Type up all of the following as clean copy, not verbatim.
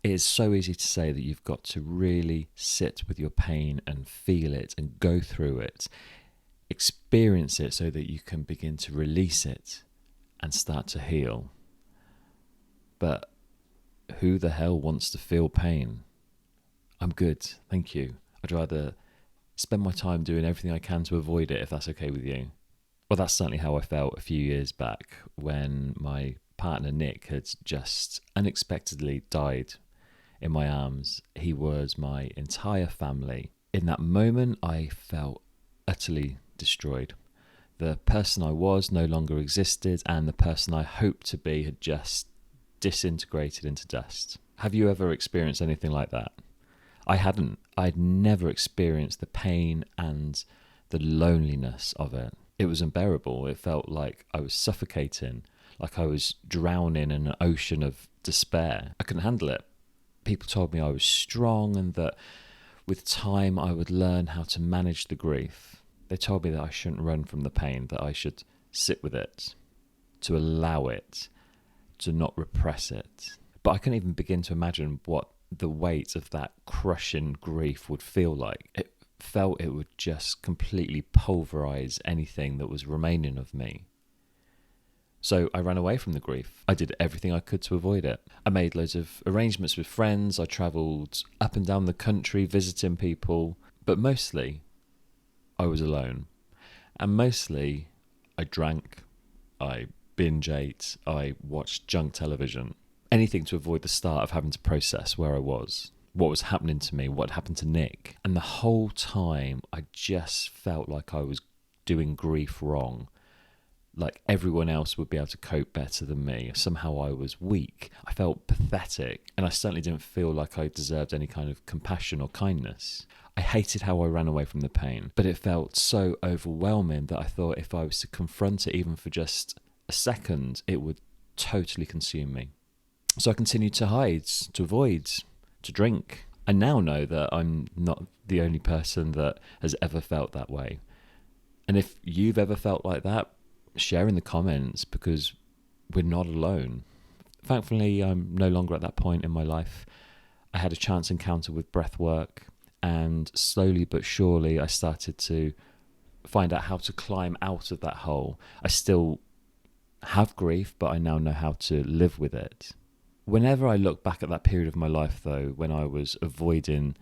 It is so easy to say that you've got to really sit with your pain and feel it and go through it, experience it so that you can begin to release it and start to heal. But who the hell wants to feel pain? I'm good, thank you. I'd rather spend my time doing everything I can to avoid it, if that's okay with you. Well, that's certainly how I felt a few years back when my partner Nick had just unexpectedly died in my arms. He was my entire family. In that moment, I felt utterly destroyed. The person I was no longer existed, and the person I hoped to be had just disintegrated into dust. Have you ever experienced anything like that? I hadn't. I'd never experienced the pain and the loneliness of it. It was unbearable. It felt like I was suffocating, like I was drowning in an ocean of despair. I couldn't handle it. People told me I was strong and that with time I would learn how to manage the grief. They told me that I shouldn't run from the pain, that I should sit with it, to allow it, to not repress it. But I couldn't even begin to imagine what the weight of that crushing grief would feel like. It felt it would just completely pulverize anything that was remaining of me. So I ran away from the grief. I did everything I could to avoid it. I made loads of arrangements with friends. I travelled up and down the country visiting people. But mostly, I was alone. And mostly, I drank, I binge ate, I watched junk television. Anything to avoid the start of having to process where I was, what was happening to me, what happened to Nick. And the whole time, I just felt like I was doing grief wrong. Like everyone else would be able to cope better than me. Somehow I was weak. I felt pathetic. And I certainly didn't feel like I deserved any kind of compassion or kindness. I hated how I ran away from the pain. But it felt so overwhelming that I thought if I was to confront it even for just a second, it would totally consume me. So I continued to hide, to avoid, to drink. I now know that I'm not the only person that has ever felt that way. And if you've ever felt like that, share in the comments, because we're not alone. Thankfully, I'm no longer at that point in my life. I had a chance encounter with breath work, and slowly but surely I started to find out how to climb out of that hole. I still have grief, but I now know how to live with it. Whenever I look back at that period of my life, though, when I was avoiding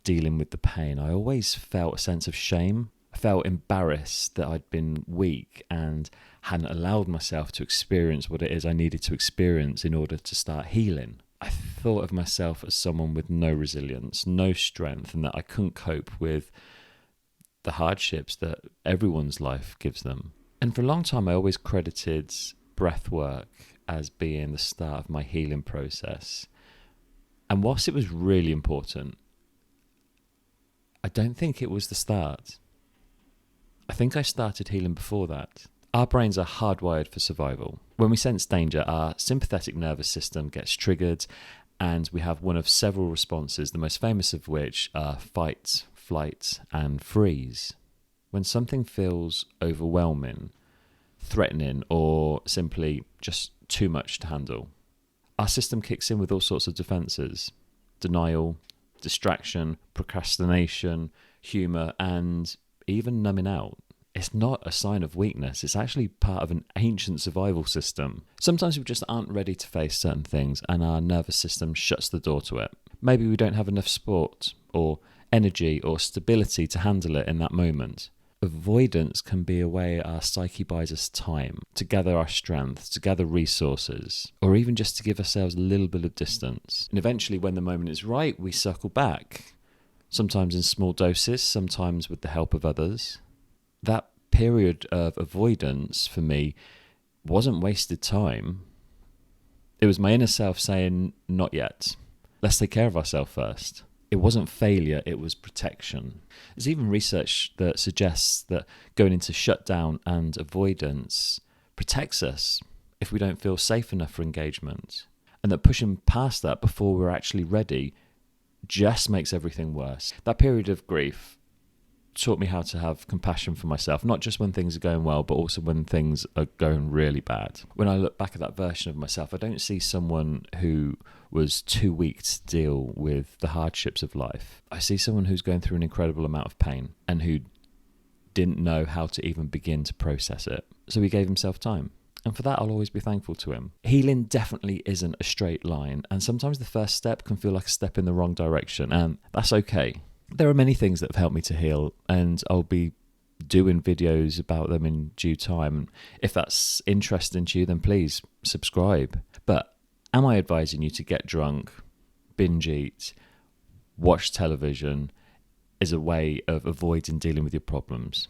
dealing with the pain, I always felt a sense of shame. I felt embarrassed that I'd been weak and hadn't allowed myself to experience what it is I needed to experience in order to start healing. I thought of myself as someone with no resilience, no strength, and that I couldn't cope with the hardships that everyone's life gives them. And for a long time, I always credited breath work as being the start of my healing process. And whilst it was really important, I don't think it was the start. I think I started healing before that. Our brains are hardwired for survival. When we sense danger, our sympathetic nervous system gets triggered, and we have one of several responses, the most famous of which are fight, flight, and freeze. When something feels overwhelming, threatening, or simply just too much to handle, our system kicks in with all sorts of defenses: denial, distraction, procrastination, humour, and even numbing out. It's not a sign of weakness. It's actually part of an ancient survival system. Sometimes we just aren't ready to face certain things and our nervous system shuts the door to it. Maybe we don't have enough support or energy or stability to handle it in that moment. Avoidance can be a way our psyche buys us time to gather our strength, to gather resources, or even just to give ourselves a little bit of distance. And eventually, when the moment is right, we circle back. Sometimes in small doses, sometimes with the help of others. That period of avoidance for me wasn't wasted time. It was my inner self saying, not yet. Let's take care of ourselves first. It wasn't failure, it was protection. There's even research that suggests that going into shutdown and avoidance protects us if we don't feel safe enough for engagement. And that pushing past that before we're actually ready just makes everything worse. That period of grief taught me how to have compassion for myself, not just when things are going well, but also when things are going really bad. When I look back at that version of myself, I don't see someone who was too weak to deal with the hardships of life. I see someone who's going through an incredible amount of pain and who didn't know how to even begin to process it. So he gave himself time. And for that, I'll always be thankful to him. Healing definitely isn't a straight line. And sometimes the first step can feel like a step in the wrong direction. And that's okay. There are many things that have helped me to heal, and I'll be doing videos about them in due time. If that's interesting to you, then please subscribe. But am I advising you to get drunk, binge eat, watch television as a way of avoiding dealing with your problems?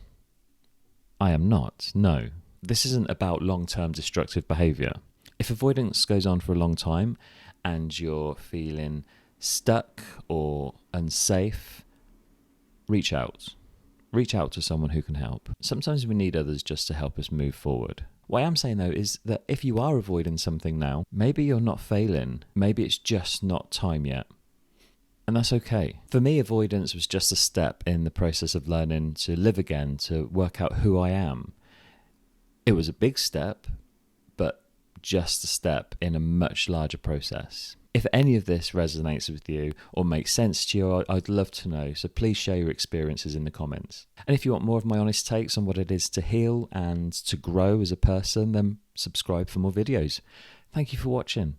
I am not, no. This isn't about long-term destructive behaviour. If avoidance goes on for a long time and you're feeling stuck or unsafe, reach out. Reach out to someone who can help. Sometimes we need others just to help us move forward. What I am saying though is that if you are avoiding something now, maybe you're not failing. Maybe it's just not time yet. And that's okay. For me, avoidance was just a step in the process of learning to live again, to work out who I am. It was a big step, but just a step in a much larger process. If any of this resonates with you or makes sense to you, I'd love to know. So please share your experiences in the comments. And if you want more of my honest takes on what it is to heal and to grow as a person, then subscribe for more videos. Thank you for watching.